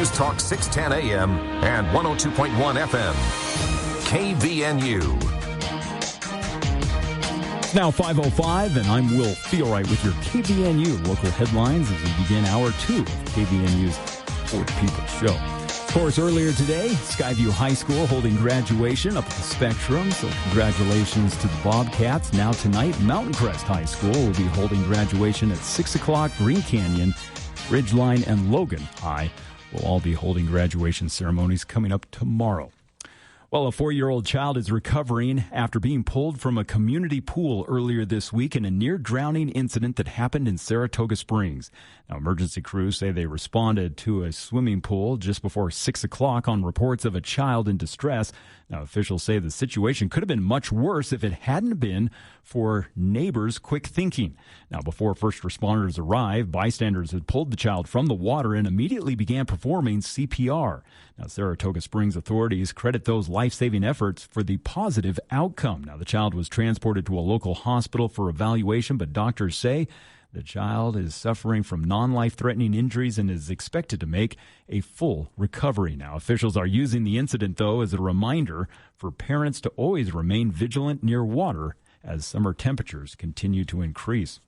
News Talk 610 AM and 102.1 FM. KVNU. It's now 5:05, and I'm Will Feelright with your KVNU local headlines as we begin Hour 2 of KVNU's For People show. Of course, earlier today, Skyview High School holding graduation up at the Spectrum, so congratulations to the Bobcats. Now tonight, Mountain Crest High School will be holding graduation at 6 o'clock. Green Canyon, Ridgeline, and Logan High will all be holding graduation ceremonies coming up tomorrow. Well, a 4-year-old child is recovering after being pulled from a community pool earlier this week in a near-drowning incident that happened in Saratoga Springs. Now, emergency crews say they responded to a swimming pool just before 6 o'clock on reports of a child in distress. Now, officials say the situation could have been much worse if it hadn't been for neighbors' quick thinking. Now, before first responders arrived, bystanders had pulled the child from the water and immediately began performing CPR. Now, Saratoga Springs authorities credit those life-saving efforts for the positive outcome. Now, the child was transported to a local hospital for evaluation, but doctors say the child is suffering from non-life-threatening injuries and is expected to make a full recovery. Now, officials are using the incident, though, as a reminder for parents to always remain vigilant near water as summer temperatures continue to increase.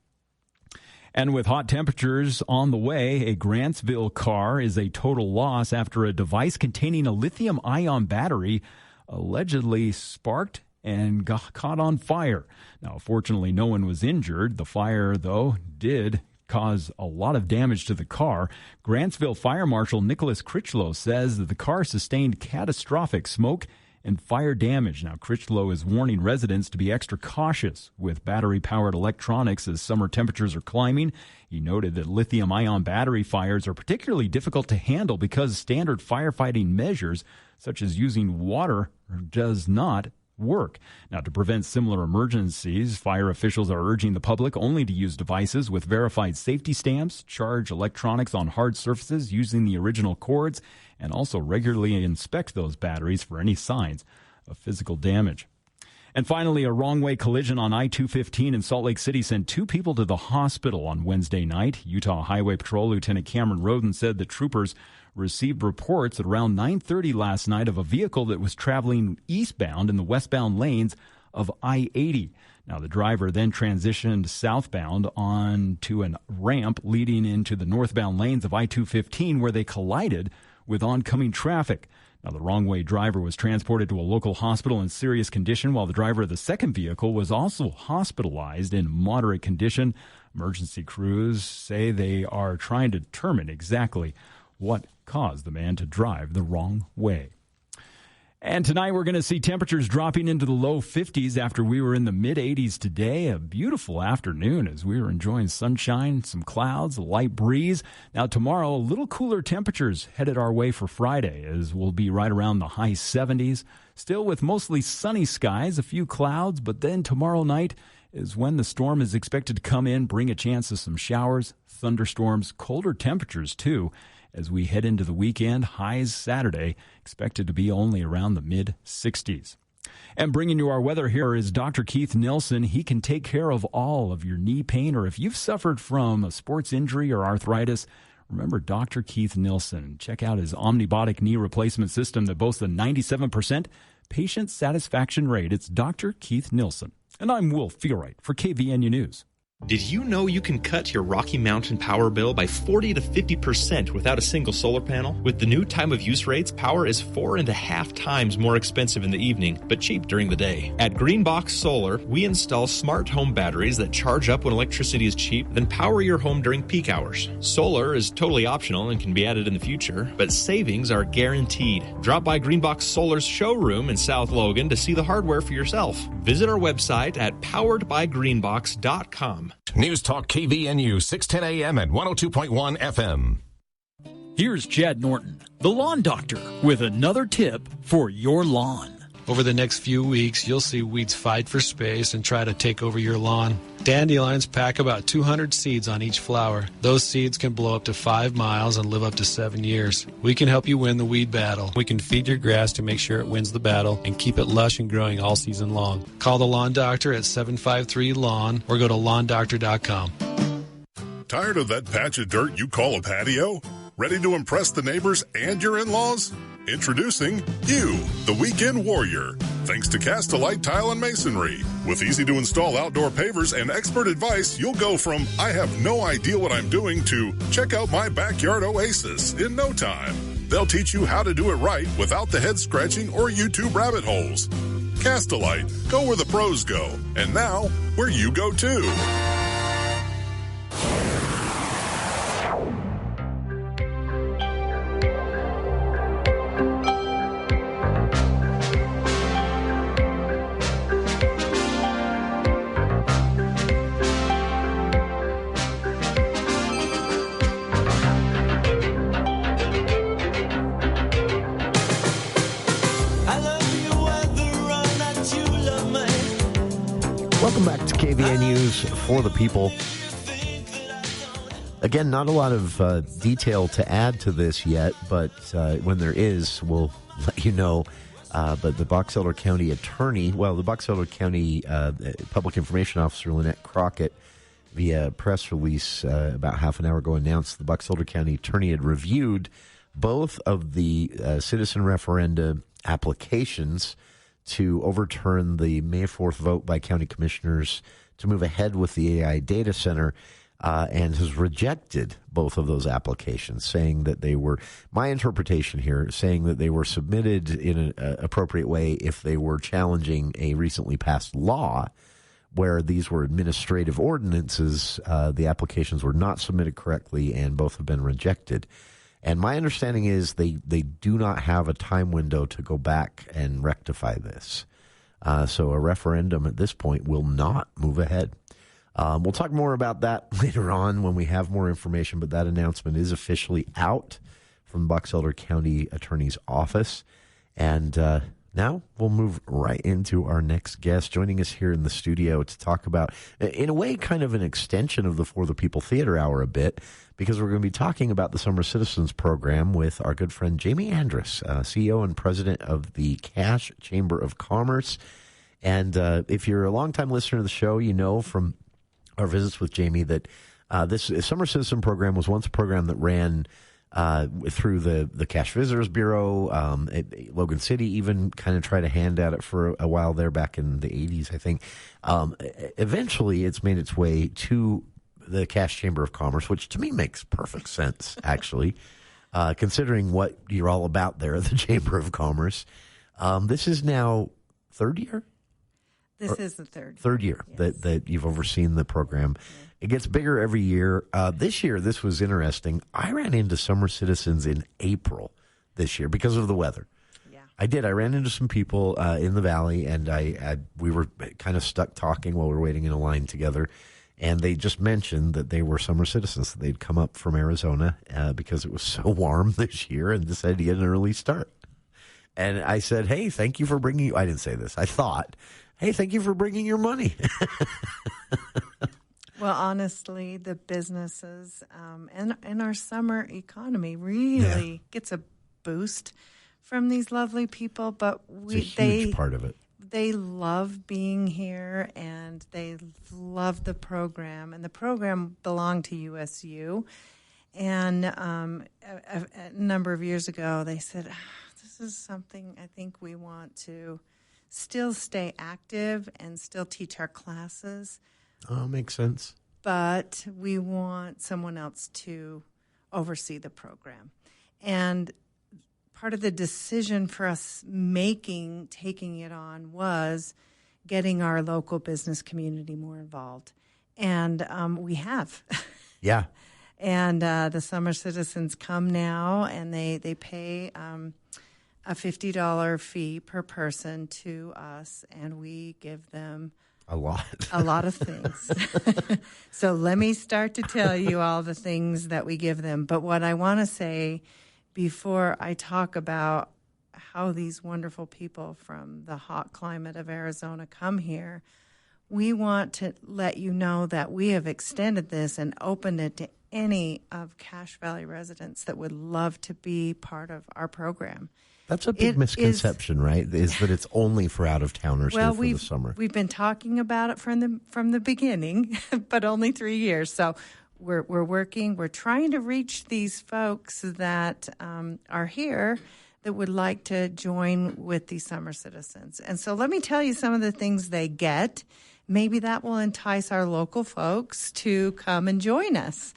And with hot temperatures on the way, a Grantsville car is a total loss after a device containing a lithium-ion battery allegedly sparked and got caught on fire. Now, fortunately, no one was injured. The fire, though, did cause a lot of damage to the car. Grantsville Fire Marshal Nicholas Critchlow says that the car sustained catastrophic smoke and fire damage. Now, Critchlow is warning residents to be extra cautious with battery-powered electronics as summer temperatures are climbing. He noted that lithium-ion battery fires are particularly difficult to handle because standard firefighting measures, such as using water, does not work. Now, to prevent similar emergencies, fire officials are urging the public only to use devices with verified safety stamps, charge electronics on hard surfaces using the original cords, and also regularly inspect those batteries for any signs of physical damage. And finally, a wrong-way collision on I-215 in Salt Lake City sent 2 people to the hospital on Wednesday night. Utah Highway Patrol Lieutenant Cameron Roden said the troopers received reports at around 9:30 last night of a vehicle that was traveling eastbound in the westbound lanes of I-80. Now, the driver then transitioned southbound onto a ramp leading into the northbound lanes of I-215 where they collided with oncoming traffic. Now, the wrong-way driver was transported to a local hospital in serious condition, while the driver of the second vehicle was also hospitalized in moderate condition. Emergency crews say they are trying to determine exactly what caused the man to drive the wrong way. And tonight we're going to see temperatures dropping into the low 50s after we were in the mid-80s today. A beautiful afternoon as we were enjoying sunshine, some clouds, a light breeze. Now tomorrow, a little cooler temperatures headed our way for Friday as we'll be right around the high 70s. Still with mostly sunny skies, a few clouds, but then tomorrow night is when the storm is expected to come in, bring a chance of some showers, thunderstorms, colder temperatures too. As we head into the weekend, highs Saturday expected to be only around the mid-60s. And bringing you our weather here is Dr. Keith Nilsson. He can take care of all of your knee pain, or if you've suffered from a sports injury or arthritis, remember Dr. Keith Nilsson. Check out his Omnibotic knee replacement system that boasts a 97% patient satisfaction rate. It's Dr. Keith Nilsson. And I'm Will Feelright for KVNU News. Did you know you can cut your Rocky Mountain power bill by 40 to 50% without a single solar panel? With the new time of use rates, power is 4.5 times more expensive in the evening, but cheap during the day. At Greenbox Solar, we install smart home batteries that charge up when electricity is cheap, then power your home during peak hours. Solar is totally optional and can be added in the future, but savings are guaranteed. Drop by Greenbox Solar's showroom in South Logan to see the hardware for yourself. Visit our website at poweredbygreenbox.com. News Talk KVNU 610 AM and 102.1 FM. Here's Chad Norton, the lawn doctor, with another tip for your lawn. Over the next few weeks, you'll see weeds fight for space and try to take over your lawn. Dandelions pack about 200 seeds on each flower. Those seeds can blow up to 5 miles and live up to 7 years. We can help you win the weed battle. We can feed your grass to make sure it wins the battle and keep it lush and growing all season long. Call the Lawn Doctor at 753-LAWN or go to lawndoctor.com. Tired of that patch of dirt you call a patio? Ready to impress the neighbors and your in-laws? Introducing you, the Weekend Warrior. Thanks to Cast-A-Light Tile and Masonry. With easy-to-install outdoor pavers and expert advice, you'll go from I have no idea what I'm doing to check out my backyard oasis in no time. They'll teach you how to do it right without the head-scratching or YouTube rabbit holes. Cast-A-Light. Go where the pros go. And now, where you go too. Welcome back to KVN News for the People. Again, not a lot of detail to add to this yet, but when there is, we'll let you know. But the Box Elder County attorney, the Box Elder County Public Information Officer Lynette Crockett, via press release about half an hour ago, announced the Box Elder County attorney had reviewed both of the citizen referenda applications to overturn the May 4th vote by county commissioners to move ahead with the AI data center, and has rejected both of those applications, saying that they were, my interpretation here, saying that they were submitted in an appropriate way if they were challenging a recently passed law. Where these were administrative ordinances, the applications were not submitted correctly, and both have been rejected. And my understanding is they do not have a time window to go back and rectify this. So a referendum at this point will not move ahead. We'll talk more about that later on when we have more information, but that announcement is officially out from the Box Elder County Attorney's Office. And now we'll move right into our next guest, joining us here in the studio to talk about, in a way, kind of an extension of the For the People Theater Hour a bit, because we're going to be talking about the Summer Citizens Program with our good friend Jamie Andrus, CEO and president of the Cache Chamber of Commerce. And if you're a longtime listener to the show, you know from our visits with Jamie that this Summer Citizen Program was once a program that ran through the Cache Visitors Bureau. Logan City even kind of tried a hand at it for a while there back in the 80s, I think. Eventually, it's made its way to the Cache Chamber of Commerce, which to me makes perfect sense, actually, considering what you're all about there at the Chamber of Commerce. This is now third year? This is the third year yes. that you've overseen the program. Yeah. It gets bigger every year. This year, this was interesting. I ran into Summer Citizens in April this year because of the weather. Yeah, I did. I ran into some people in the valley, and we were kind of stuck talking while we were waiting in a line together. And they just mentioned that they were Summer Citizens. They'd come up from Arizona because it was so warm this year and decided to get an early start. And I said, hey, thank you for bringing... I didn't say this. I thought, hey, thank you for bringing your money. Well, honestly, the businesses and our summer economy really gets a boost from these lovely people. But it's a huge part of it. They love being here, and they love the program. And the program belonged to USU. And a number of years ago, they said, this is something I think we want to still stay active and still teach our classes. Oh, makes sense. But we want someone else to oversee the program. And part of the decision for us taking it on was getting our local business community more involved. And we have. Yeah. And the Summer Citizens come now, and they pay a $50 fee per person to us, and we give them a lot of things. So let me start to tell you all the things that we give them. But what I want to say before I talk about how these wonderful people from the hot climate of Arizona come here, we want to let you know that we have extended this and opened it to any of Cache Valley residents that would love to be part of our program. That's a big misconception, right? Is that it's only for out-of-towners here for the summer. We've been talking about it from the beginning, but only 3 years. So we're working. We're trying to reach these folks that are here that would like to join with the Summer Citizens. And so let me tell you some of the things they get. Maybe that will entice our local folks to come and join us.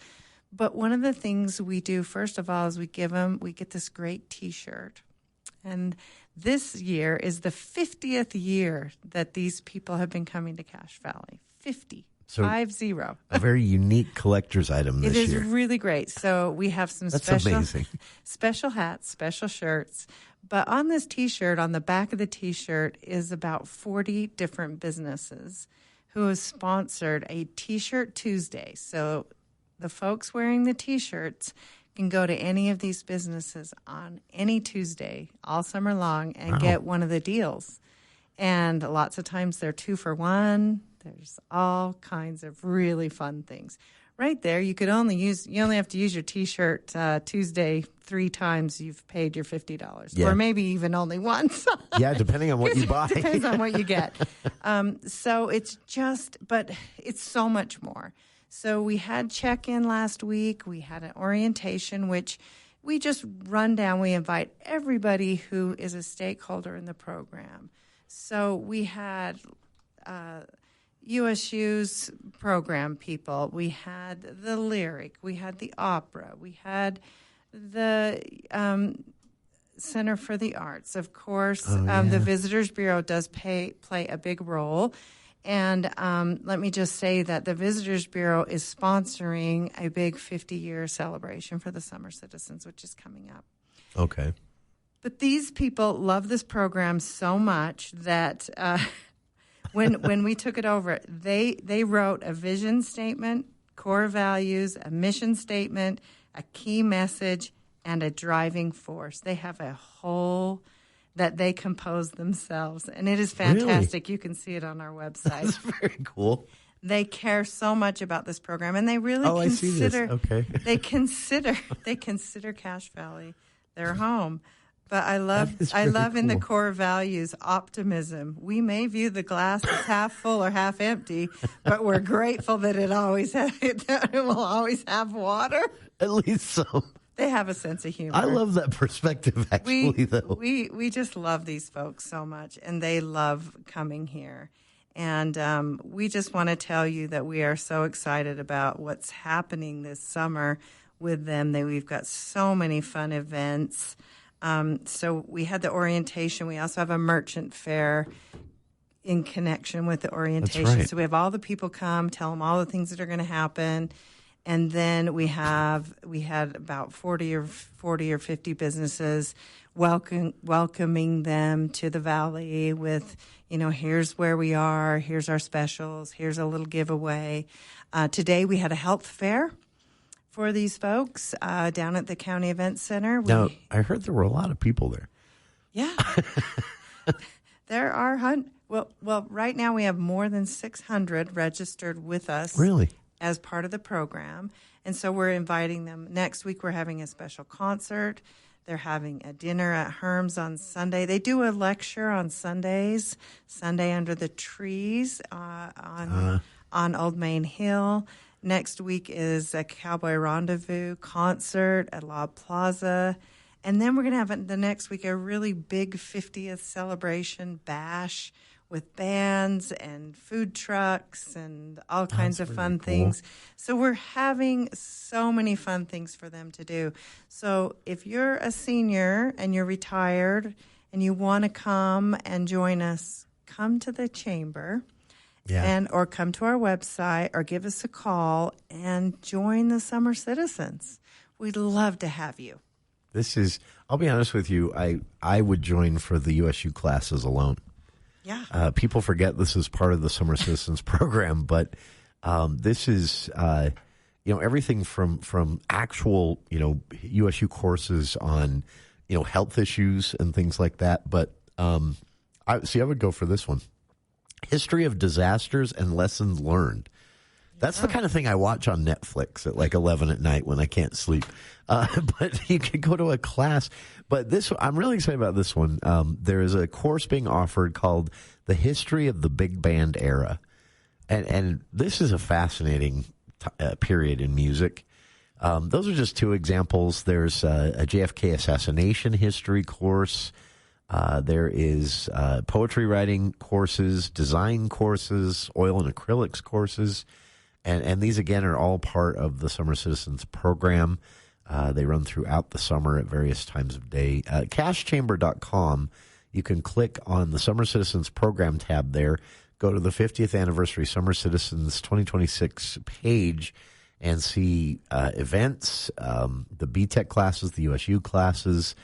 But one of the things we do, first of all, is we get this great T-shirt. And this year is the 50th year that these people have been coming to Cache Valley. 50. So 50. A very unique collector's item this year. It is really great. So we have some special hats, special shirts. But on this T-shirt, on the back of the T-shirt, is about 40 different businesses who have sponsored a T-shirt Tuesday. So the folks wearing the T-shirts can go to any of these businesses on any Tuesday all summer long and get one of the deals. And lots of times they're 2 for $1. There's all kinds of really fun things. Right there, you only have to use your T-shirt Tuesday 3 times. You've paid your $50, or maybe even only once. Yeah, depending on what you buy. Depends on what you get. So it's but it's so much more. So we had check-in last week. We had an orientation, which we just run down. We invite everybody who is a stakeholder in the program. So we had USU's program people. We had the Lyric. We had the Opera. We had the Center for the Arts. Of course, the Visitors Bureau does play a big role. And let me just say that the Visitors Bureau is sponsoring a big 50-year celebration for the Summer Citizens, which is coming up. Okay. But these people love this program so much that when we took it over, they wrote a vision statement, core values, a mission statement, a key message, and a driving force. They have a whole that they composed themselves, and it is fantastic. Really? You can see it on our website. That's very cool. They care so much about this program, and they really I see this. Okay. they consider Cache Valley their home. But I love in the core values optimism. We may view the glass as half full or half empty, but we're grateful that it will always have water. At least some. They have a sense of humor. I love that perspective, actually, though. We just love these folks so much, and they love coming here. And we just want to tell you that we are so excited about what's happening this summer with them. We've got so many fun events. So we had the orientation. We also have a merchant fair in connection with the orientation. That's right. So we have all the people come, tell them all the things that are going to happen. And then we had about 40 or 50 businesses welcoming them to the valley with, here's where we are, here's our specials, here's a little giveaway. Today we had a health fair for these folks down at the County Event Center. Now, I heard there were a lot of people there. Yeah. There are well, right now we have more than 600 registered with us. Really? As part of the program. And so we're inviting them. Next week we're having a special concert. They're having a dinner at Herm's on Sunday. They do a lecture on Sundays, Sunday Under the Trees on Old Main Hill. Next week is a Cowboy Rendezvous concert at La Plaza. And then we're going to have the next week a really big 50th celebration bash with bands and food trucks and all kinds of fun things. So we're having so many fun things for them to do. So if you're a senior and you're retired and you want to come and join us, come to the Chamber or come to our website or give us a call and join the Summer Citizens. We'd love to have you. I'll be honest with you, I would join for the USU classes alone. Yeah. People forget this is part of the Summer Citizens program, but this is, everything from actual, USU courses on, health issues and things like that. But I would go for this one. History of disasters and lessons learned. That's the kind of thing I watch on Netflix at like 11 at night when I can't sleep. But you can go to a class. But I'm really excited about this one. There is a course being offered called The History of the Big Band Era. And this is a fascinating period in music. Those are just two examples. There's a JFK assassination history course. There is poetry writing courses, design courses, oil and acrylics courses. And these, again, are all part of the Summer Citizens program. They run throughout the summer at various times of day. CashChamber.com, you can click on the Summer Citizens program tab there, go to the 50th Anniversary Summer Citizens 2026 page, and see events, the BTEC classes, the USU classes.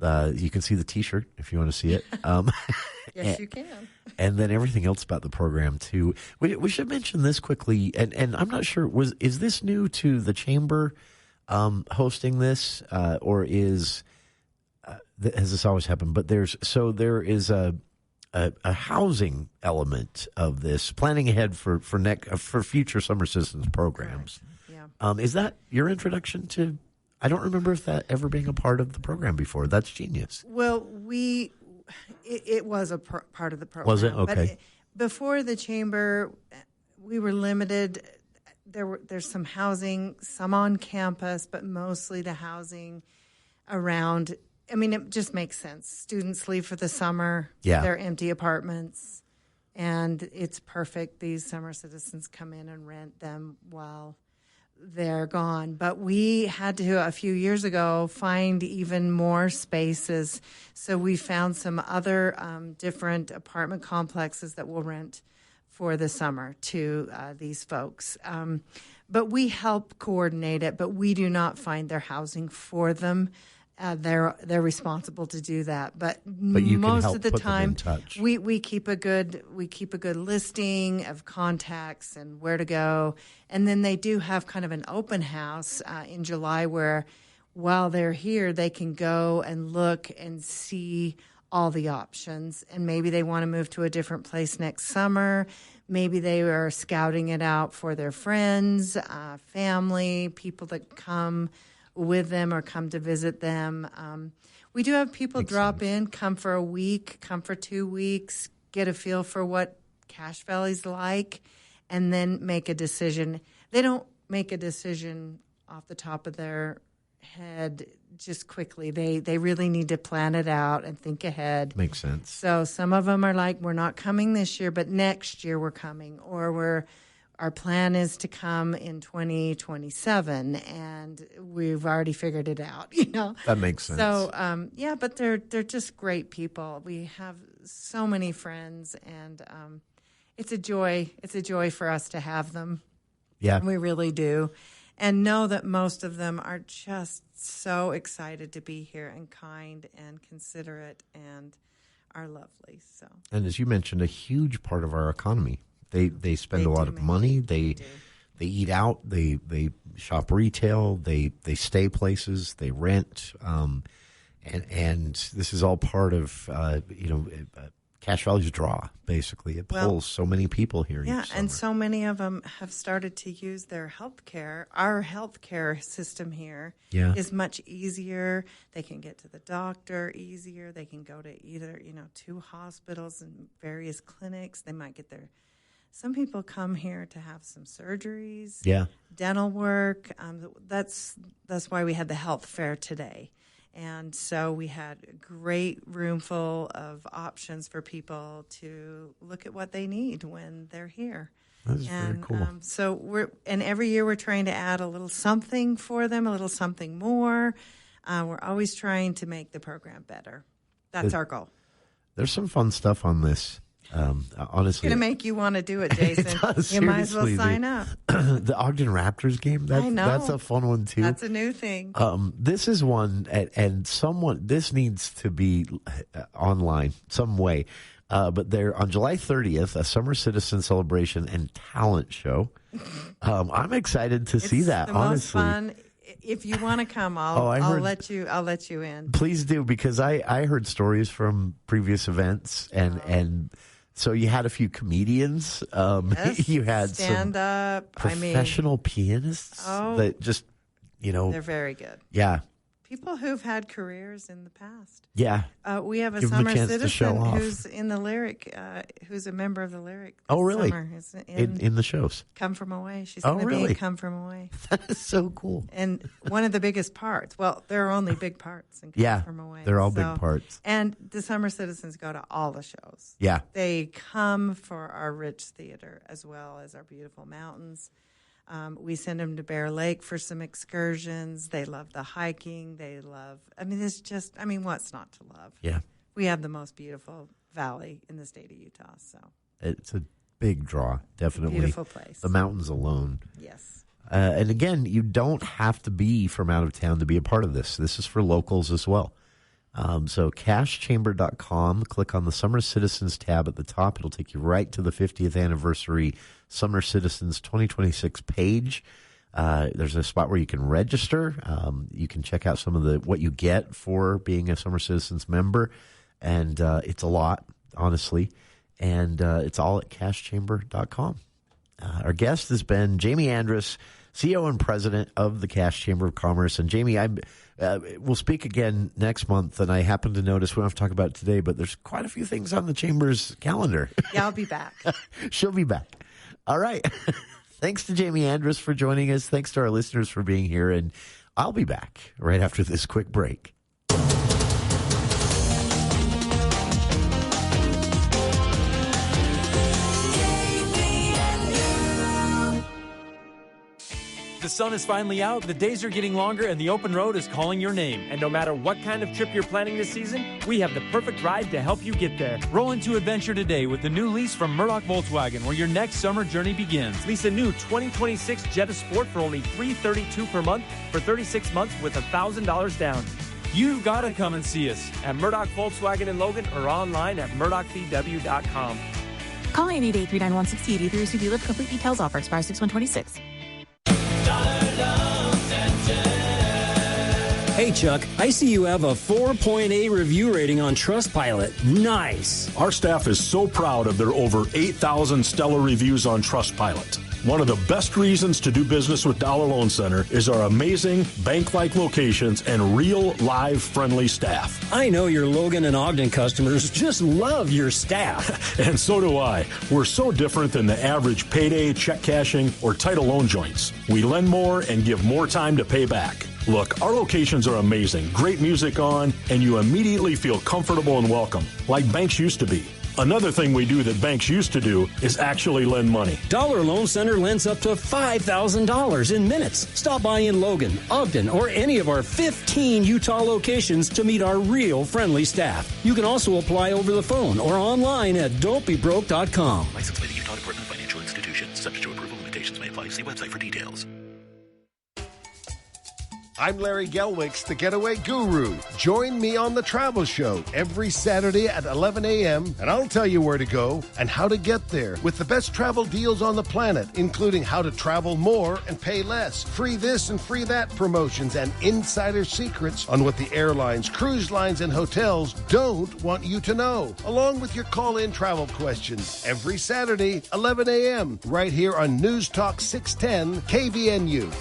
You can see the T-shirt if you want to see it. Yes, you can. And then everything else about the program, too. We should mention this quickly, and I'm not sure, is this new to the Chamber hosting this, or has this always happened? But there is a housing element of this, planning ahead for future Summer Citizens programs. Right. Yeah. Is that your introduction to? I don't remember if that ever being a part of the program before. That's genius. Well, it was a part of the program. Was it? Okay. But before the Chamber, we were limited. There's some housing, some on campus, but mostly the housing around. I mean, it just makes sense. Students leave for the summer. Yeah. They're empty apartments, and it's perfect. These Summer Citizens come in and rent them while they're gone. But we had to, a few years ago, find even more spaces. So we found some other different apartment complexes that will rent for the summer to these folks. But we help coordinate it, but we do not find their housing for them. They're responsible to do that, but you most can help of the put them time in touch. we keep a good listing of contacts and where to go, and then they do have kind of an open house in July where while they're here they can go and look and see all the options, and maybe they want to move to a different place next summer. Maybe they are scouting it out for their friends, family, people that come with them or come to visit them. We do have people drop in, come for a week, come for 2 weeks, get a feel for what Cache Valley's like, and then make a decision. They don't make a decision off the top of their head just quickly. They really need to plan it out and think ahead. Makes sense. So some of them are like, we're not coming this year, but next year we're coming, or our plan is to come in 2027, and we've already figured it out, That makes sense. So, but they're just great people. We have so many friends, and it's a joy. It's a joy for us to have them. Yeah. We really do. And know that most of them are just so excited to be here and kind and considerate and are lovely. So, and as you mentioned, a huge part of our economy. They spend a lot of money. They eat out. They shop retail. They stay places. They rent. And this is all part of Cache Valley's draw. Basically, it pulls so many people here. Yeah, each summer. and so many of them have started to use their health care. Our health care system here is much easier. They can get to the doctor easier. They can go to either 2 hospitals and various clinics. They might get their. Some people come here to have some surgeries, dental work. That's why we had the health fair today. And so we had a great room full of options for people to look at what they need when they're here. That's very cool. So every year we're trying to add a little something for them, a little something more. We're always trying to make the program better. That's our goal. There's some fun stuff on this. Honestly, it's going to make you want to do it, Jason. It does, you might as well sign up. The Ogden Raptors game, I know. That's a fun one, too. That's a new thing. This is one, and this needs to be online some way. But they're on July 30th, a Summer Citizen Celebration and Talent Show. I'm excited to see that, the honestly. Most fun. If you want to come, I'll let you in. Please do, because I heard stories from previous events, and so you had a few comedians. Yes, you had stand some up, professional pianists that just they're very good. Yeah, people who've had careers in the past. Yeah. We have a Give 'em a summer chance to show citizen off. who's in the Lyric, who's a member of the Lyric. This Oh, really? Summer. Is In the shows. Come From Away. She's Oh, going to be really? in Come From Away. That is so cool. And one of the biggest parts. Well, there are only big parts in Come From Away. They're all big parts. And the summer citizens go to all the shows. Yeah. They come for our rich theater as well as our beautiful mountains. We send them to Bear Lake for some excursions. They love the hiking. What's not to love? Yeah. We have the most beautiful valley in the state of Utah. So It's a big draw, definitely. Beautiful place. The mountains alone. Yes. And again, you don't have to be from out of town to be a part of this. This is for locals as well. So cashchamber.com, click on the Summer Citizens tab at the top. It'll take you right to the 50th anniversary Summer Citizens 2026 page. There's a spot where you can register. You can check out some of what you get for being a Summer Citizens member. And it's a lot, honestly. And it's all at cashchamber.com. Our guest has been Jamie Andrus, CEO and President of the Cache Chamber of Commerce. And Jamie, we'll speak again next month, and I happen to notice, we don't have to talk about it today, but there's quite a few things on the Chamber's calendar. Yeah, I'll be back. She'll be back. All right. Thanks to Jamie Andrus for joining us. Thanks to our listeners for being here, and I'll be back right after this quick break. The sun is finally out, the days are getting longer, and the open road is calling your name. And no matter what kind of trip you're planning this season, we have the perfect ride to help you get there. Roll into adventure today with the new lease from Murdoch Volkswagen, where your next summer journey begins. Lease a new 2026 Jetta Sport for only $332 per month for 36 months with $1,000 down. You gotta come and see us at Murdoch Volkswagen in Logan or online at murdochvw.com. Call 888-391-6083 to receive dealer complete details. Offer expires 6/126. Hey, Chuck, I see you have a 4.8 review rating on Trustpilot. Nice. Our staff is so proud of their over 8,000 stellar reviews on Trustpilot. One of the best reasons to do business with Dollar Loan Center is our amazing bank-like locations and real, live, friendly staff. I know your Logan and Ogden customers just love your staff. And so do I. We're so different than the average payday, check cashing, or title loan joints. We lend more and give more time to pay back. Look, our locations are amazing, great music on, and you immediately feel comfortable and welcome, like banks used to be. Another thing we do that banks used to do is actually lend money. Dollar Loan Center lends up to $5,000 in minutes. Stop by in Logan, Ogden, or any of our 15 Utah locations to meet our real friendly staff. You can also apply over the phone or online at don'tbebroke.com. Licensed by the Utah Department of Financial Institutions. Subject to approval, limitations may apply. See website for details. I'm Larry Gelwicks, the Getaway Guru. Join me on The Travel Show every Saturday at 11 a.m., and I'll tell you where to go and how to get there with the best travel deals on the planet, including how to travel more and pay less, free this and free that promotions, and insider secrets on what the airlines, cruise lines, and hotels don't want you to know, along with your call-in travel questions every Saturday, 11 a.m., right here on News Talk 610 KVNU.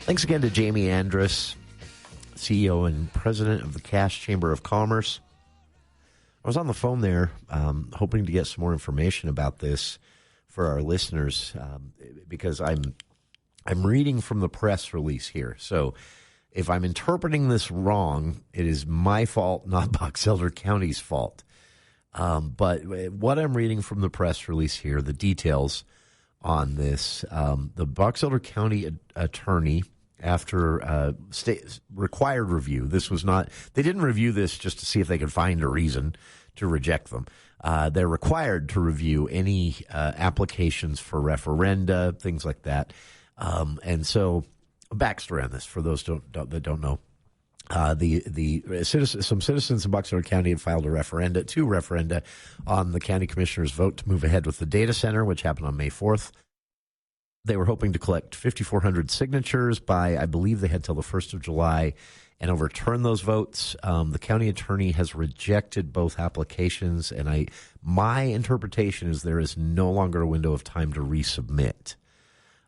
Thanks again to Jamie Andrus, CEO and President of the Cache Chamber of Commerce. I was on the phone there hoping to get some more information about this for our listeners because I'm reading from the press release here. So if I'm interpreting this wrong, it is my fault, not Box Elder County's fault. But what I'm reading from the press release here, the details on this. The Box Elder County attorney, after required review, they didn't review this just to see if they could find a reason to reject them. They're required to review any applications for referenda, things like that. And so, backstory on this for those that don't know. Some citizens in Box Elder County had filed two referenda on the county commissioner's vote to move ahead with the data center, which happened on May 4th. They were hoping to collect 5,400 signatures by, I believe they had till the 1st of July, and overturn those votes. The county attorney has rejected both applications, and my interpretation is there is no longer a window of time to resubmit.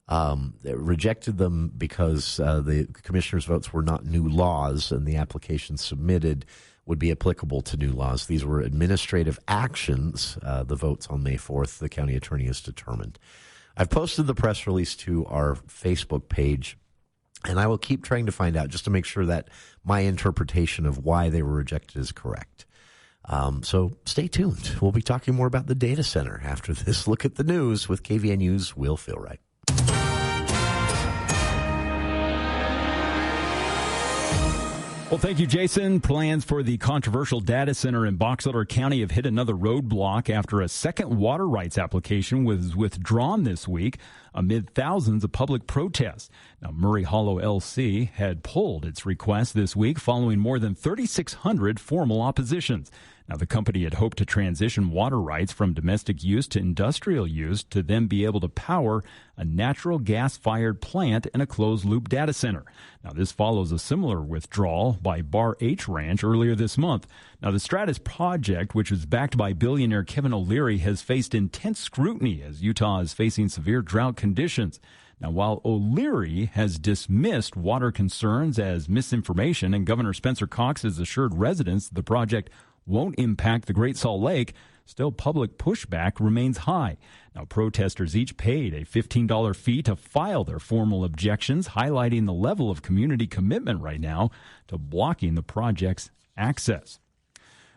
They rejected them because the commissioner's votes were not new laws, and the applications submitted would be applicable to new laws. These were administrative actions, the votes on May 4th, the county attorney has determined. I've posted the press release to our Facebook page, and I will keep trying to find out just to make sure that my interpretation of why they were rejected is correct. So stay tuned. We'll be talking more about the data center after this look at the news with KVNU's Will Feel Right. Well, thank you, Jason. Plans for the controversial data center in Box Elder County have hit another roadblock after a second water rights application was withdrawn this week amid thousands of public protests. Now, Murray Hollow LC had pulled its request this week following more than 3,600 formal oppositions. Now, the company had hoped to transition water rights from domestic use to industrial use to then be able to power a natural gas-fired plant in a closed-loop data center. Now, this follows a similar withdrawal by Bar H Ranch earlier this month. Now, the Stratus project, which was backed by billionaire Kevin O'Leary, has faced intense scrutiny as Utah is facing severe drought conditions. Now, while O'Leary has dismissed water concerns as misinformation and Governor Spencer Cox has assured residents the project won't impact the Great Salt Lake, still public pushback remains high. Now, protesters each paid a $15 fee to file their formal objections, highlighting the level of community commitment right now to blocking the project's access.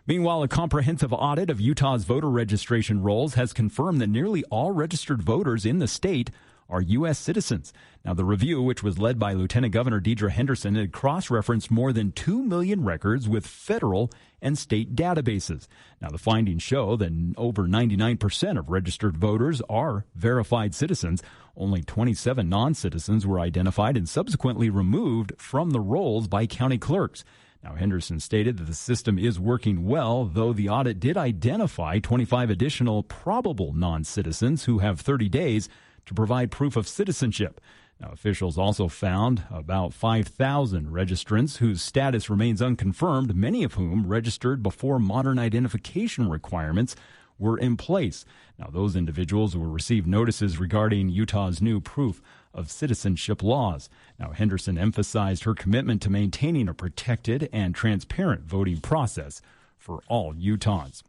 Meanwhile, a comprehensive audit of Utah's voter registration rolls has confirmed that nearly all registered voters in the state are U.S. citizens. Now, the review, which was led by Lieutenant Governor Deidre Henderson, had cross-referenced more than 2 million records with federal and state databases. Now, the findings show that over 99% of registered voters are verified citizens. Only 27 non-citizens were identified and subsequently removed from the rolls by county clerks. Now, Henderson stated that the system is working well, though the audit did identify 25 additional probable non-citizens who have 30 days to provide proof of citizenship. Now, officials also found about 5,000 registrants whose status remains unconfirmed, many of whom registered before modern identification requirements were in place. Now, those individuals will receive notices regarding Utah's new proof of citizenship laws. Now, Henderson emphasized her commitment to maintaining a protected and transparent voting process for all Utahns.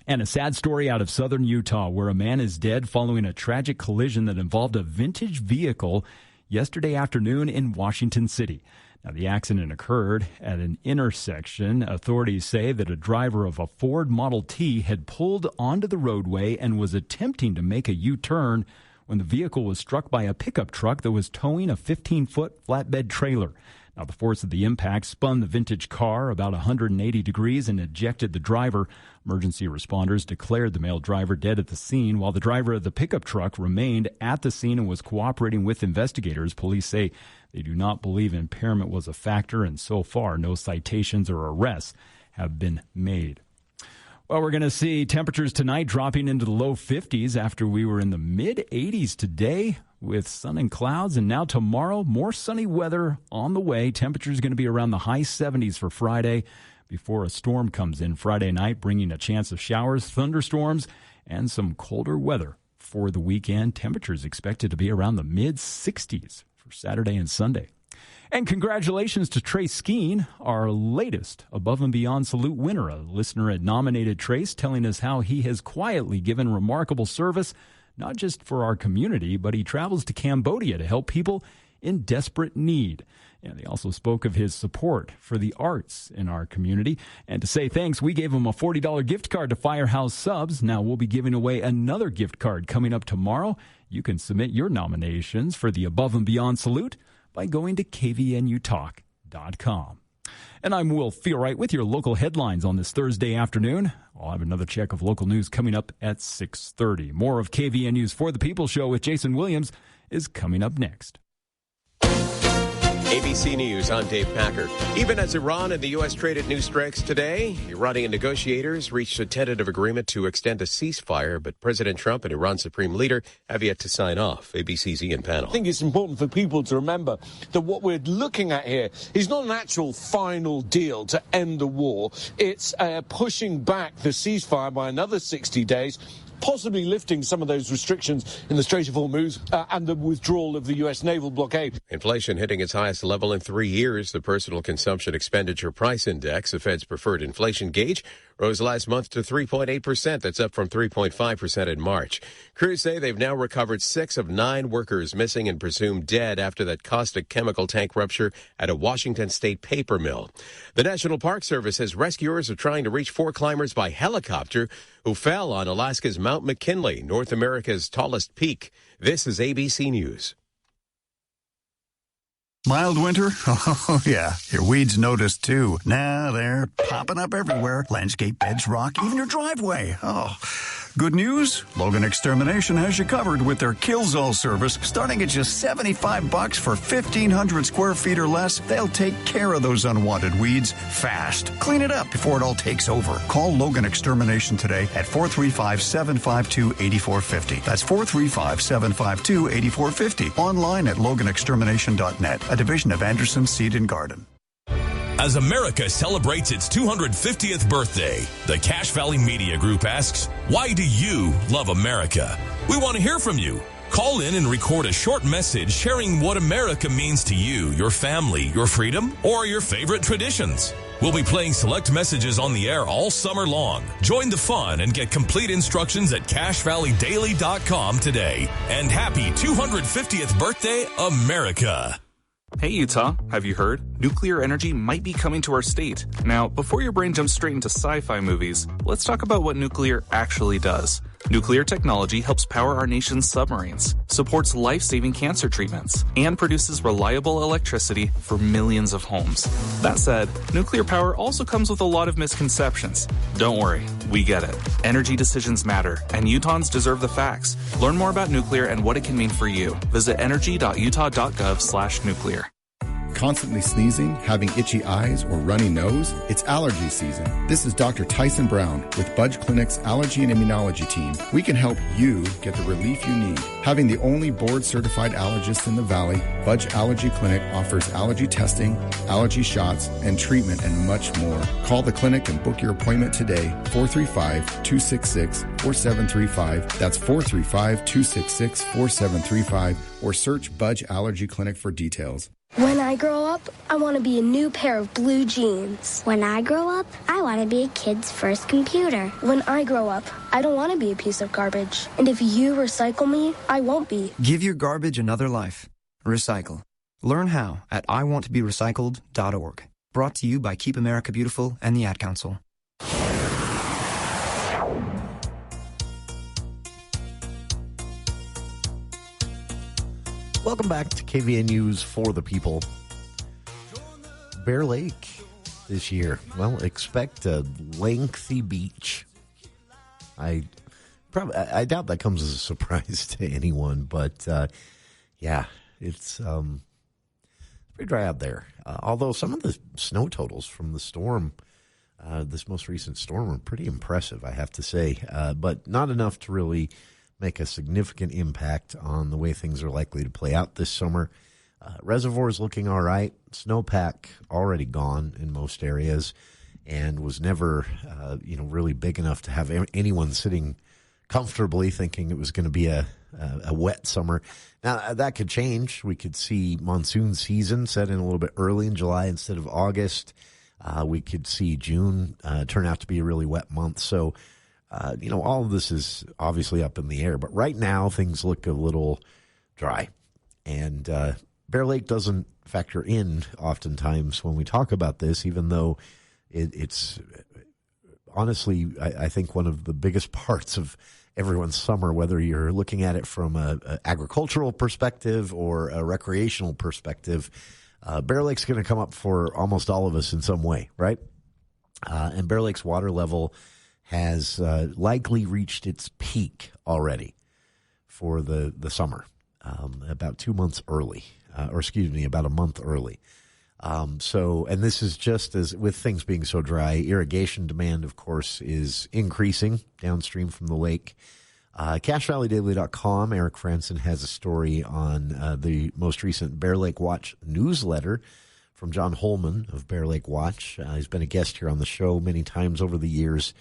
And a sad story out of southern Utah where a man is dead following a tragic collision that involved a vintage vehicle yesterday afternoon in Washington City. Now, the accident occurred at an intersection. Authorities say that a driver of a Ford Model T had pulled onto the roadway and was attempting to make a U-turn when the vehicle was struck by a pickup truck that was towing a 15-foot flatbed trailer. Now, the force of the impact spun the vintage car about 180 degrees and ejected the driver. Emergency responders declared the male driver dead at the scene, while the driver of the pickup truck remained at the scene and was cooperating with investigators. Police say they do not believe impairment was a factor, and so far no citations or arrests have been made. Well, we're going to see temperatures tonight dropping into the low 50s after we were in the mid-80s today with sun and clouds. And now tomorrow, more sunny weather on the way. Temperatures going to be around the high 70s for Friday before a storm comes in Friday night, bringing a chance of showers, thunderstorms, and some colder weather for the weekend. Temperatures expected to be around the mid-60s for Saturday and Sunday. And congratulations to Trace Skeen, our latest Above and Beyond Salute winner. A listener had nominated Trace, telling us how he has quietly given remarkable service, not just for our community, but he travels to Cambodia to help people in desperate need. And he also spoke of his support for the arts in our community. And to say thanks, we gave him a $40 gift card to Firehouse Subs. Now we'll be giving away another gift card coming up tomorrow. You can submit your nominations for the Above and Beyond Salute by going to kvnutalk.com. And I'm Will Feelright with your local headlines on this Thursday afternoon. I'll have another check of local news coming up at 6:30. More of KVNU's For the People show with Jason Williams is coming up next. ABC News, I'm Dave Packer. Even as Iran and the U.S. traded new strikes today, Iranian negotiators reached a tentative agreement to extend a ceasefire, but President Trump and Iran's supreme leader have yet to sign off. ABC's Ian Pannell. I think it's important for people to remember that what we're looking at here is not an actual final deal to end the war. It's pushing back the ceasefire by another 60 days, possibly lifting some of those restrictions in the Strait of Hormuz and the withdrawal of the U.S. naval blockade. Inflation hitting its highest level in 3 years. The Personal Consumption Expenditure Price Index, the Fed's preferred inflation gauge, rose last month to 3.8%. That's up from 3.5% in March. Crews say they've now recovered 6 of 9 workers missing and presumed dead after that caustic chemical tank rupture at a Washington state paper mill. The National Park Service says rescuers are trying to reach 4 climbers by helicopter who fell on Alaska's Mount McKinley, North America's tallest peak. This is ABC News. Mild winter? Oh, yeah. Your weeds noticed, too. Now they're popping up everywhere. Landscape beds rock, even your driveway. Oh. Good news? Logan Extermination has you covered with their Killzall service. Starting at just $75 for 1,500 square feet or less, they'll take care of those unwanted weeds fast. Clean it up before it all takes over. Call Logan Extermination today at 435-752-8450. That's 435-752-8450. Online at loganextermination.net, a division of Anderson Seed and Garden. As America celebrates its 250th birthday, the Cache Valley Media Group asks, why do you love America? We want to hear from you. Call in and record a short message sharing what America means to you, your family, your freedom, or your favorite traditions. We'll be playing select messages on the air all summer long. Join the fun and get complete instructions at CacheValleyDaily.com today. And happy 250th birthday, America. Hey Utah, have you heard? Nuclear energy might be coming to our state. Now, before your brain jumps straight into sci-fi movies, let's talk about what nuclear actually does. Nuclear technology helps power our nation's submarines, supports life-saving cancer treatments, and produces reliable electricity for millions of homes. That said, nuclear power also comes with a lot of misconceptions. Don't worry, we get it. Energy decisions matter, and Utahns deserve the facts. Learn more about nuclear and what it can mean for you. Visit energy.utah.gov/nuclear. Constantly sneezing, having itchy eyes, or runny nose? It's allergy season. This is Dr. Tyson Brown with Budge Clinic's Allergy and Immunology team. We can help you get the relief you need. Having the only board-certified allergist in the Valley, Budge Allergy Clinic offers allergy testing, allergy shots, and treatment, and much more. Call the clinic and book your appointment today, 435-266-4735. That's 435-266-4735, or search Budge Allergy Clinic for details. When I grow up, I want to be a new pair of blue jeans. When I grow up, I want to be a kid's first computer. When I grow up, I don't want to be a piece of garbage. And if you recycle me, I won't be. Give your garbage another life. Recycle. Learn how at iwanttoberecycled.org. Brought to you by Keep America Beautiful and the Ad Council. Welcome back to KVNU's For the People. Bear Lake this year. Well, expect a lengthy beach. I doubt that comes as a surprise to anyone, but yeah, it's pretty dry out there. Although some of the snow totals from the storm, this most recent storm, are pretty impressive, I have to say, but not enough to really make a significant impact on the way things are likely to play out this summer. Reservoirs looking all right. Snowpack already gone in most areas, and was never, really big enough to have anyone sitting comfortably thinking it was going to be a wet summer. Now, that could change. We could see monsoon season set in a little bit early in July instead of August. We could see June turn out to be a really wet month. So, all of this is obviously up in the air. But right now, things look a little dry. And Bear Lake doesn't factor in oftentimes when we talk about this, even though it's honestly, I think, one of the biggest parts of everyone's summer, whether you're looking at it from an agricultural perspective or a recreational perspective. Bear Lake's going to come up for almost all of us in some way, right? And Bear Lake's water level has likely reached its peak already for the summer, about 2 months early, about a month early. And this is just as with things being so dry, irrigation demand, of course, is increasing downstream from the lake. CashValleyDaily.com, Eric Franson has a story on the most recent Bear Lake Watch newsletter from John Holman of Bear Lake Watch. He's been a guest here on the show many times over the years.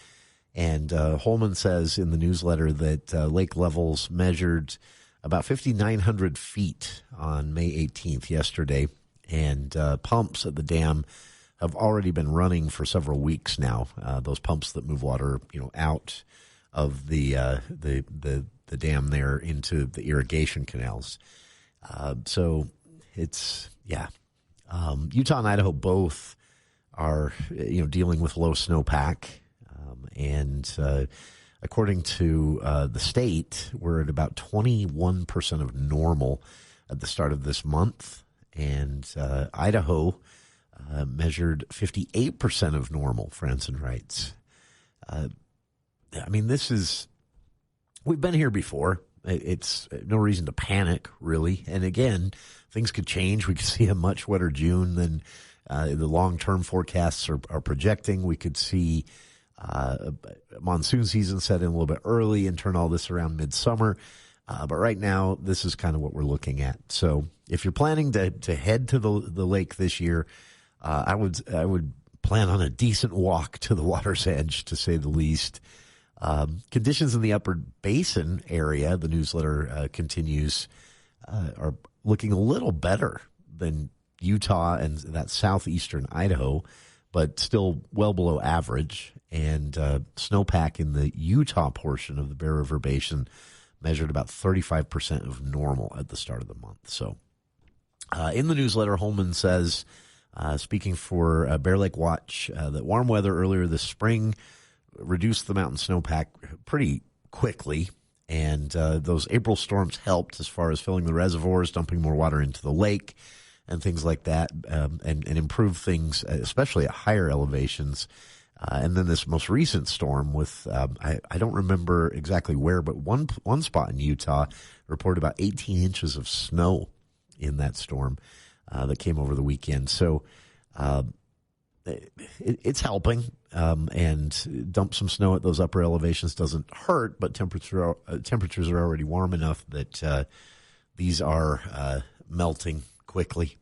And Holman says in the newsletter that lake levels measured about 5,900 feet on May 18th, yesterday. And pumps at the dam have already been running for several weeks now. Those pumps that move water, out of the dam there into the irrigation canals. So it's Utah and Idaho both are dealing with low snowpack, and according to the state, we're at about 21% of normal at the start of this month. And Idaho measured 58% of normal, Franson writes. We've been here before. It's no reason to panic, really. And again, things could change. We could see a much wetter June than the long-term forecasts are projecting. We could see monsoon season set in a little bit early and turn all this around midsummer. But right now, this is kind of what we're looking at. So if you're planning to head to the lake this year, I would plan on a decent walk to the water's edge, to say the least. Conditions in the upper basin area, the newsletter continues, are looking a little better than Utah and that southeastern Idaho, but still well below average. And snowpack in the Utah portion of the Bear River Basin measured about 35% of normal at the start of the month. So in the newsletter, Holman says, speaking for Bear Lake Watch, that warm weather earlier this spring reduced the mountain snowpack pretty quickly, and those April storms helped as far as filling the reservoirs, dumping more water into the lake, and things like that, and improve things, especially at higher elevations. And then this most recent storm with, I don't remember exactly where, but one spot in Utah reported about 18 inches of snow in that storm that came over the weekend. So it's helping, and dump some snow at those upper elevations doesn't hurt, but temperatures are already warm enough that these are melting quickly.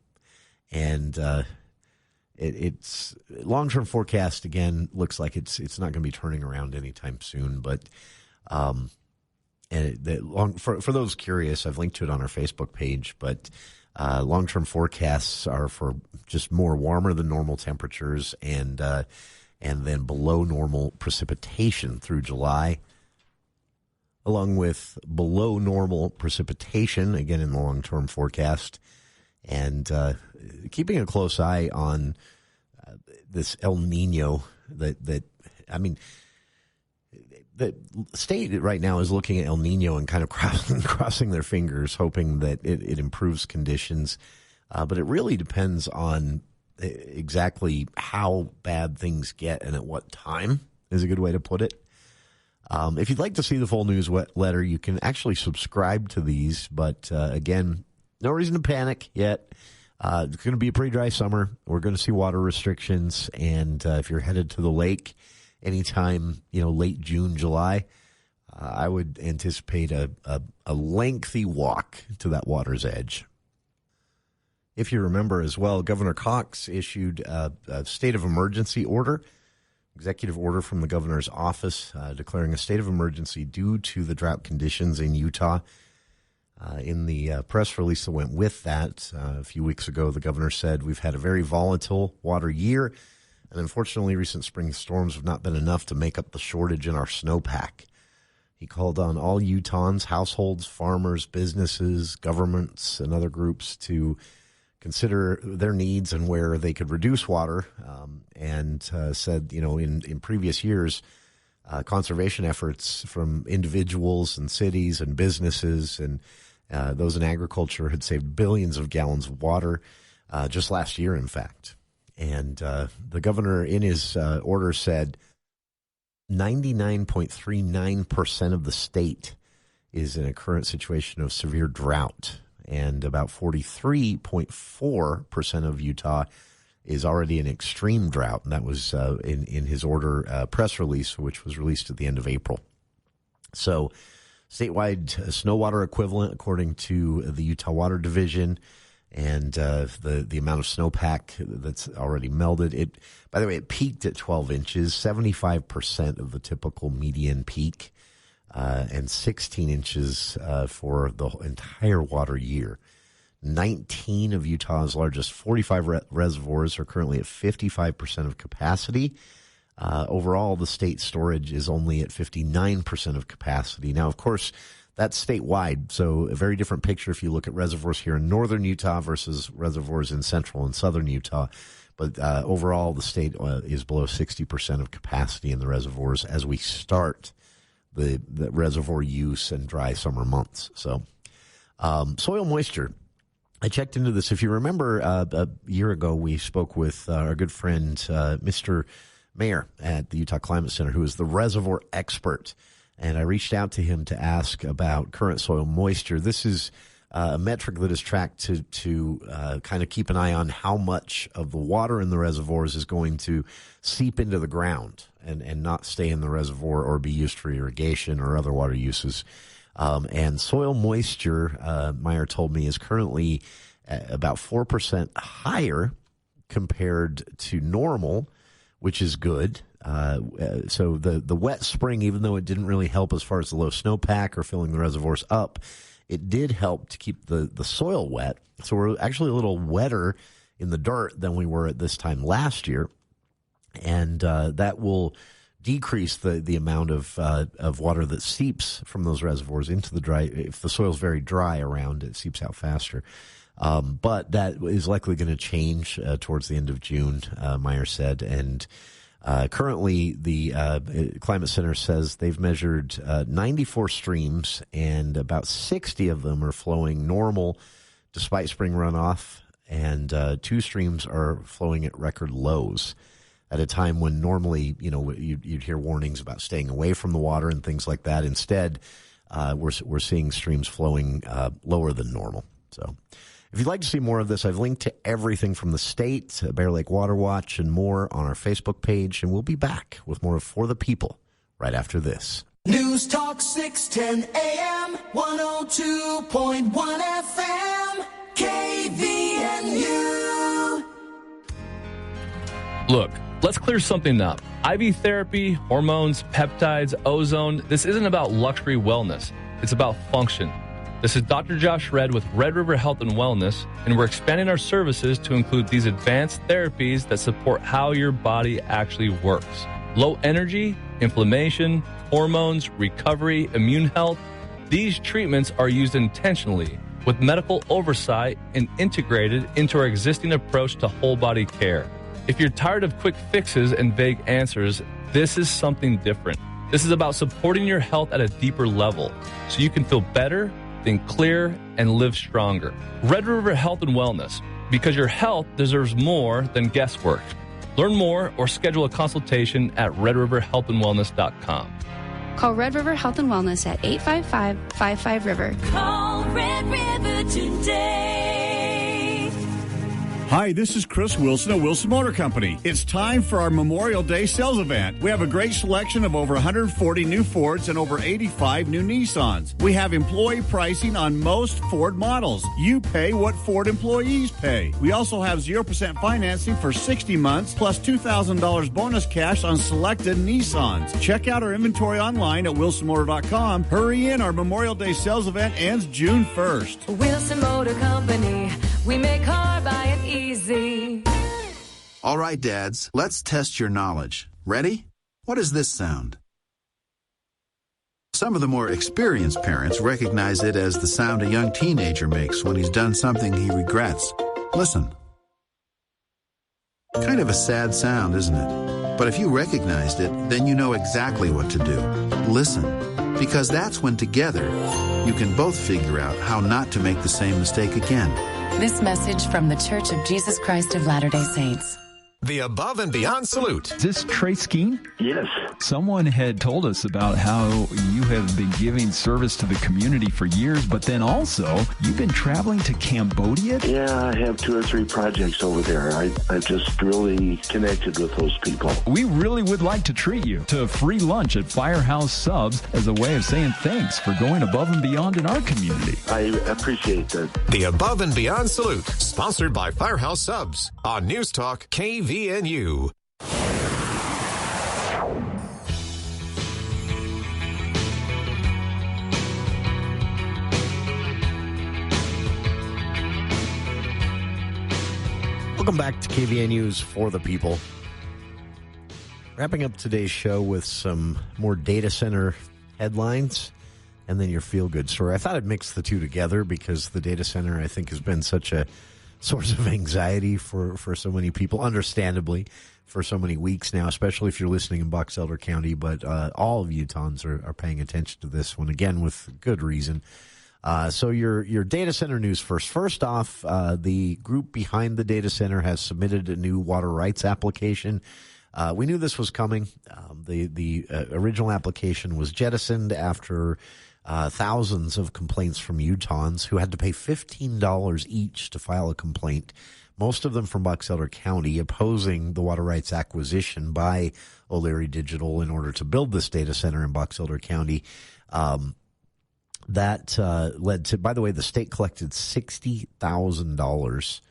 And it's long-term forecast, again, looks like it's not going to be turning around anytime soon. But for those curious, I've linked to it on our Facebook page. But long-term forecasts are for just more warmer than normal temperatures, and then below normal precipitation through July, along with below normal precipitation again in the long-term forecast. And keeping a close eye on this El Nino the state right now is looking at El Nino and kind of crossing their fingers, hoping that it improves conditions. But it really depends on exactly how bad things get and at what time is a good way to put it. If you'd like to see the full newsletter, you can actually subscribe to these. But again, no reason to panic yet. It's going to be a pretty dry summer. We're going to see water restrictions. And if you're headed to the lake anytime, late June, July, I would anticipate a lengthy walk to that water's edge. If you remember as well, Governor Cox issued a state of emergency order, executive order from the governor's office declaring a state of emergency due to the drought conditions in Utah. In the press release that went with that a few weeks ago, the governor said, "We've had a very volatile water year, and unfortunately recent spring storms have not been enough to make up the shortage in our snowpack. He called on all Utahns, households, farmers, businesses, governments, and other groups to consider their needs and where they could reduce water, and said, in previous years, conservation efforts from individuals and cities and businesses and those in agriculture had saved billions of gallons of water just last year, in fact. And the governor in his order said 99.39% of the state is in a current situation of severe drought, and about 43.4% of Utah is already in extreme drought. And that was in his order press release, which was released at the end of April. So statewide snow water equivalent, according to the Utah Water Division, and the amount of snowpack that's already melted. It, by the way, it peaked at 12 inches, 75% of the typical median peak, and 16 inches for the entire water year. 19 of Utah's largest 45 reservoirs are currently at 55% of capacity. Overall, the state storage is only at 59% of capacity. Now, of course, that's statewide, so a very different picture if you look at reservoirs here in northern Utah versus reservoirs in central and southern Utah. But overall, the state is below 60% of capacity in the reservoirs as we start the reservoir use and dry summer months. So soil moisture. I checked into this. If you remember, a year ago, we spoke with our good friend, Mr. Mayer at the Utah Climate Center, who is the reservoir expert. And I reached out to him to ask about current soil moisture. This is a metric that is tracked to kind of keep an eye on how much of the water in the reservoirs is going to seep into the ground and not stay in the reservoir or be used for irrigation or other water uses. And soil moisture, Meyer told me, is currently about 4% higher compared to normal, which is good. So the wet spring, even though it didn't really help as far as the low snowpack or filling the reservoirs up, it did help to keep the soil wet. So we're actually a little wetter in the dirt than we were at this time last year. And that will decrease the amount of water that seeps from those reservoirs into the dry. If the soil's very dry around, it seeps out faster. But that is likely going to change towards the end of June, Meyer said. And currently, the Climate Center says they've measured 94 streams, and about 60 of them are flowing normal despite spring runoff, and 2 streams are flowing at record lows at a time when normally, you'd hear warnings about staying away from the water and things like that. Instead, we're seeing streams flowing lower than normal. So if you'd like to see more of this, I've linked to everything from the state, Bear Lake Water Watch, and more on our Facebook page. And we'll be back with more of For the People right after this. News Talk 610 AM, 102.1 FM, KVNU. Look, let's clear something up. IV therapy, hormones, peptides, ozone, this isn't about luxury wellness. It's about function. This is Dr. Josh Red with Red River Health and Wellness, and we're expanding our services to include these advanced therapies that support how your body actually works. Low energy, inflammation, hormones, recovery, immune health. These treatments are used intentionally with medical oversight and integrated into our existing approach to whole body care. If you're tired of quick fixes and vague answers, this is something different. This is about supporting your health at a deeper level so you can feel better, think clear, and live stronger. Red River Health and Wellness, because your health deserves more than guesswork. Learn more or schedule a consultation at redriverhealthandwellness.com. Call Red River Health and Wellness at 855-55-RIVER. Call Red River today. Hi, this is Chris Wilson at Wilson Motor Company. It's time for our Memorial Day sales event. We have a great selection of over 140 new Fords and over 85 new Nissans. We have employee pricing on most Ford models. You pay what Ford employees pay. We also have 0% financing for 60 months plus $2,000 bonus cash on selected Nissans. Check out our inventory online at wilsonmotor.com. Hurry in, our Memorial Day sales event ends June 1st. Wilson Motor Company, we make car buying easy. All right, dads, let's test your knowledge. Ready? What does this sound? Some of the more experienced parents recognize it as the sound a young teenager makes when he's done something he regrets. Listen. Kind of a sad sound, isn't it? But if you recognized it, then you know exactly what to do. Listen. Because that's when together you can both figure out how not to make the same mistake again. This message from the Church of Jesus Christ of Latter-day Saints. The Above and Beyond Salute. Is this Trey Skeen? Yes. Someone had told us about how you have been giving service to the community for years, but then also you've been traveling to Cambodia? Yeah, I have 2 or 3 projects over there. I just really connected with those people. We really would like to treat you to a free lunch at Firehouse Subs as a way of saying thanks for going above and beyond in our community. I appreciate that. The Above and Beyond Salute, sponsored by Firehouse Subs on News Talk KVNU. Welcome back to KVNU's For the People. Wrapping up today's show with some more data center headlines and then your feel-good story. I thought I'd mix the two together because the data center, I think, has been such a source of anxiety for so many people, understandably, for so many weeks now, especially if you're listening in Box Elder County. But all of Utahns are paying attention to this one, again, with good reason. So your data center news first. First off, the group behind the data center has submitted a new water rights application. We knew this was coming. The original application was jettisoned after thousands of complaints from Utahns who had to pay $15 each to file a complaint, most of them from Box Elder County, opposing the water rights acquisition by O'Leary Digital in order to build this data center in Box Elder County. That led to, by the way, the state collected $60,000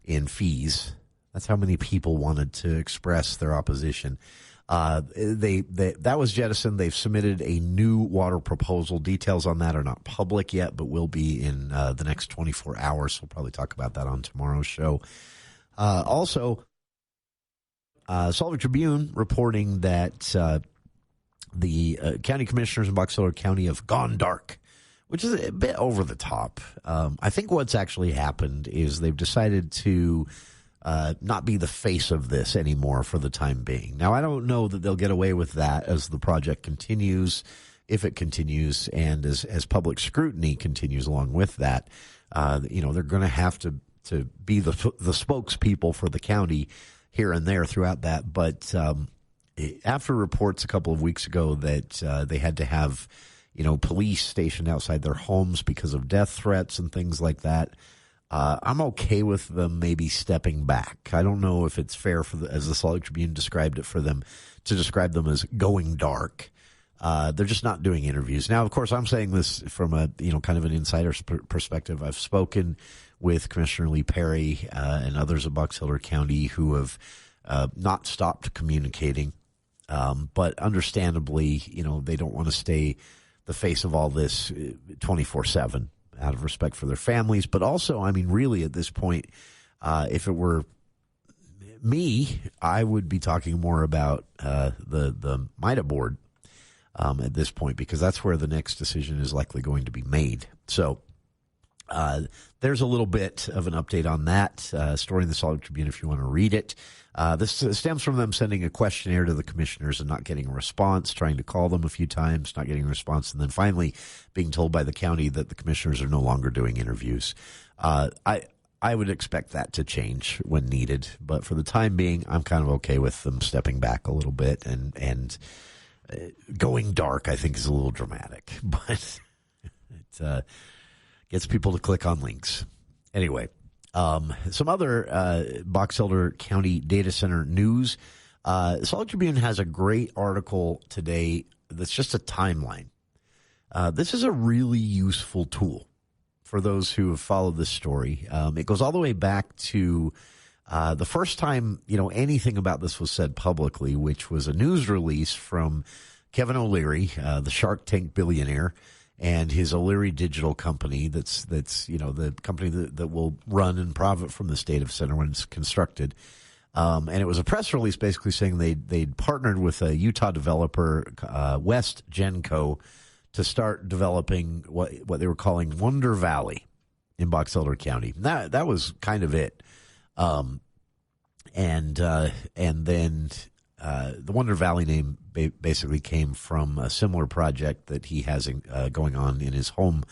in fees. That's how many people wanted to express their opposition. That was jettisoned. They've submitted a new water proposal. Details on that are not public yet, but will be in the next 24 hours. We'll probably talk about that on tomorrow's show. Also, Salt Lake Tribune reporting that the county commissioners in Box Elder County have gone dark, which is a bit over the top. I think what's actually happened is they've decided to not be the face of this anymore for the time being. Now, I don't know that they'll get away with that as the project continues, if it continues, and as public scrutiny continues along with that. They're going to have to be the spokespeople for the county here and there throughout that. But after reports a couple of weeks ago that they had to have police stationed outside their homes because of death threats and things like that, I'm okay with them maybe stepping back. I don't know if it's fair as the Salt Lake Tribune described it, for them to describe them as going dark. They're just not doing interviews. Now, of course, I'm saying this from a, kind of an insider's perspective. I've spoken with Commissioner Lee Perry and others of Box Elder County who have not stopped communicating. But understandably, they don't want to stay the face of all this 24/7. Out of respect for their families, but also, really at this point, if it were me, I would be talking more about the MIDA board at this point, because that's where the next decision is likely going to be made. So there's a little bit of an update on that story in the Salt Lake Tribune if you want to read it. This stems from them sending a questionnaire to the commissioners and not getting a response, trying to call them a few times, not getting a response, and then finally being told by the county that the commissioners are no longer doing interviews. I would expect that to change when needed, but for the time being, I'm kind of okay with them stepping back a little bit, and going dark, I think, is a little dramatic, but it gets people to click on links. Anyway. Some other Box Elder County data center news. Salt Lake Tribune has a great article today that's just a timeline. This is a really useful tool for those who have followed this story. It goes all the way back to the first time anything about this was said publicly, which was a news release from Kevin O'Leary, the Shark Tank billionaire, and his O'Leary Digital company that's the company that will run and profit from the data center when it's constructed. And it was a press release basically saying they'd partnered with a Utah developer, West Genco, to start developing what they were calling Wonder Valley in Box Elder County. That was kind of it. And then the Wonder Valley name basically came from a similar project that he has going on in his home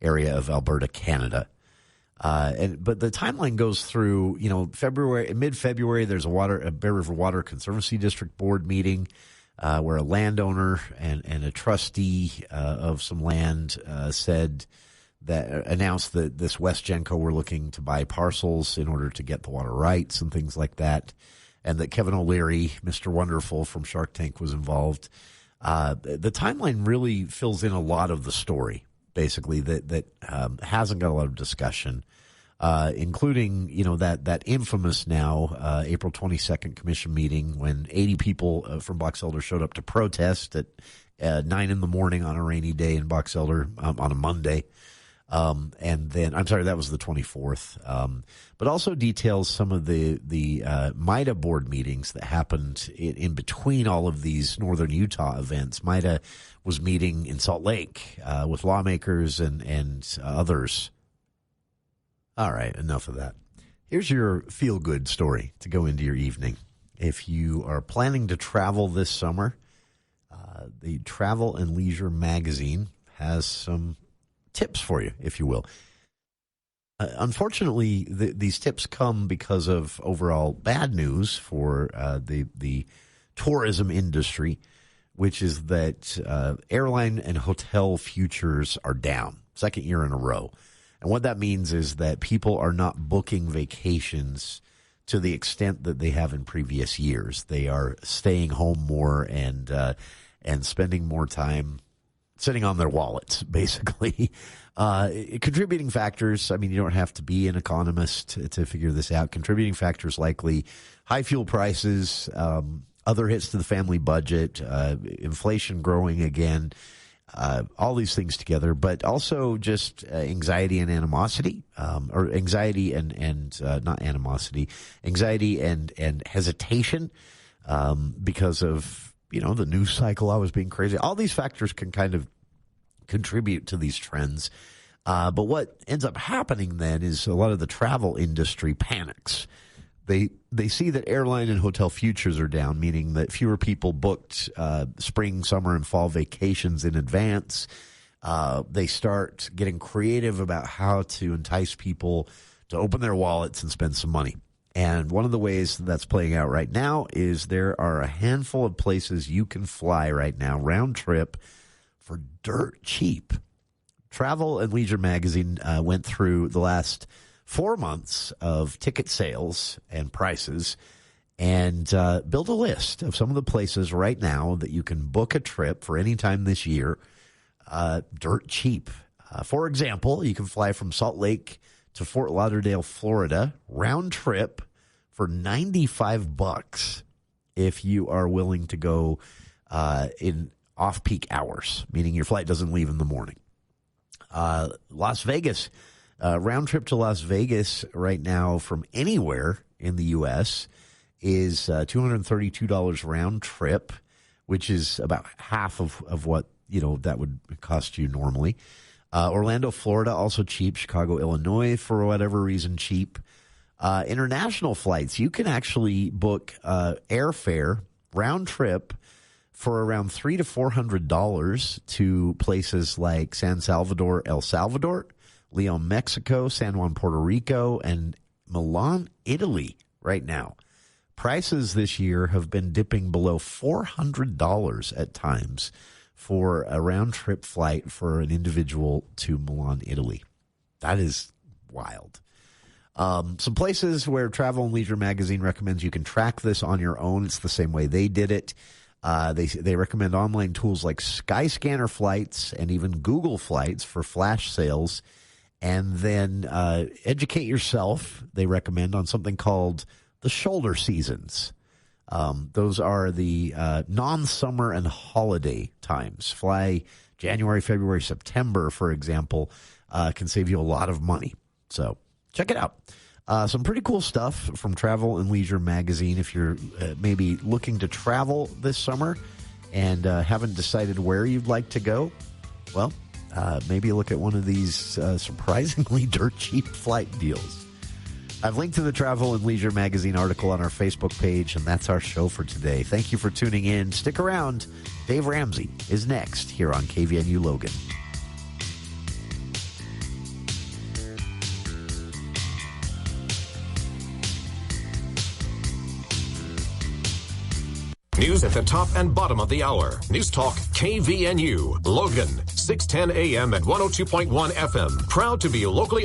area of Alberta, Canada. But the timeline goes through, mid-February, there's a Bear River Water Conservancy District Board meeting where a landowner and a trustee of some land announced that this West Genco were looking to buy parcels in order to get the water rights and things like that, and that Kevin O'Leary, Mr. Wonderful from Shark Tank, was involved. The timeline really fills in a lot of the story, basically, that hasn't got a lot of discussion, including, that infamous now April 22nd commission meeting when 80 people from Box Elder showed up to protest at 9 in the morning on a rainy day in Box Elder on a Monday. And then, I'm sorry, that was the 24th. But also details some of the MIDA board meetings that happened in between all of these Northern Utah events. MIDA was meeting in Salt Lake, with lawmakers and others. All right, enough of that. Here's your feel-good story to go into your evening. If you are planning to travel this summer, the Travel and Leisure magazine has some tips for you, if you will. Unfortunately, these tips come because of overall bad news for the tourism industry, which is that airline and hotel futures are down, second year in a row. And what that means is that people are not booking vacations to the extent that they have in previous years. They are staying home more and spending more time sitting on their wallets, basically. Contributing factors, I mean, you don't have to be an economist to figure this out. Contributing factors likely high fuel prices, other hits to the family budget, inflation growing again, all these things together, but also just anxiety and animosity, or anxiety and not animosity, anxiety and hesitation because of, the news cycle always being crazy. All these factors can kind of contribute to these trends. But what ends up happening then is a lot of the travel industry panics. They see that airline and hotel futures are down, meaning that fewer people booked spring, summer, and fall vacations in advance. They start getting creative about how to entice people to open their wallets and spend some money. And one of the ways that's playing out right now is there are a handful of places you can fly right now, round trip, for dirt cheap. Travel and Leisure magazine went through the last 4 months of ticket sales and prices and build a list of some of the places right now that you can book a trip for any time this year, dirt cheap. For example, you can fly from Salt Lake to Fort Lauderdale, Florida, round trip for $95 if you are willing to go in off-peak hours, meaning your flight doesn't leave in the morning. Las Vegas, round trip to Las Vegas right now from anywhere in the U.S. is $232 round trip, which is about half of what that would cost you normally. Orlando, Florida, also cheap. Chicago, Illinois, for whatever reason, cheap. International flights, you can actually book airfare round trip for around $300 to $400 to places like San Salvador, El Salvador, Leon, Mexico, San Juan, Puerto Rico, and Milan, Italy right now. Prices this year have been dipping below $400 at times for a round-trip flight for an individual to Milan, Italy. That is wild. Some places where Travel and Leisure magazine recommends you can track this on your own. It's the same way they did it. They recommend online tools like Skyscanner Flights and even Google Flights for flash sales. And then educate yourself, they recommend, on something called the shoulder seasons. Those are the non-summer and holiday times. Fly January, February, September, for example, can save you a lot of money. So check it out. Some pretty cool stuff from Travel and Leisure magazine if you're maybe looking to travel this summer and haven't decided where you'd like to go. well, maybe look at one of these surprisingly dirt cheap flight deals. I've linked to the Travel and Leisure Magazine article on our Facebook page, and that's our show for today. Thank you for tuning in. Stick around. Dave Ramsey is next here on KVNU Logan. News at the top and bottom of the hour. News Talk KVNU, Logan, 610 AM at 102.1 FM. Proud to be locally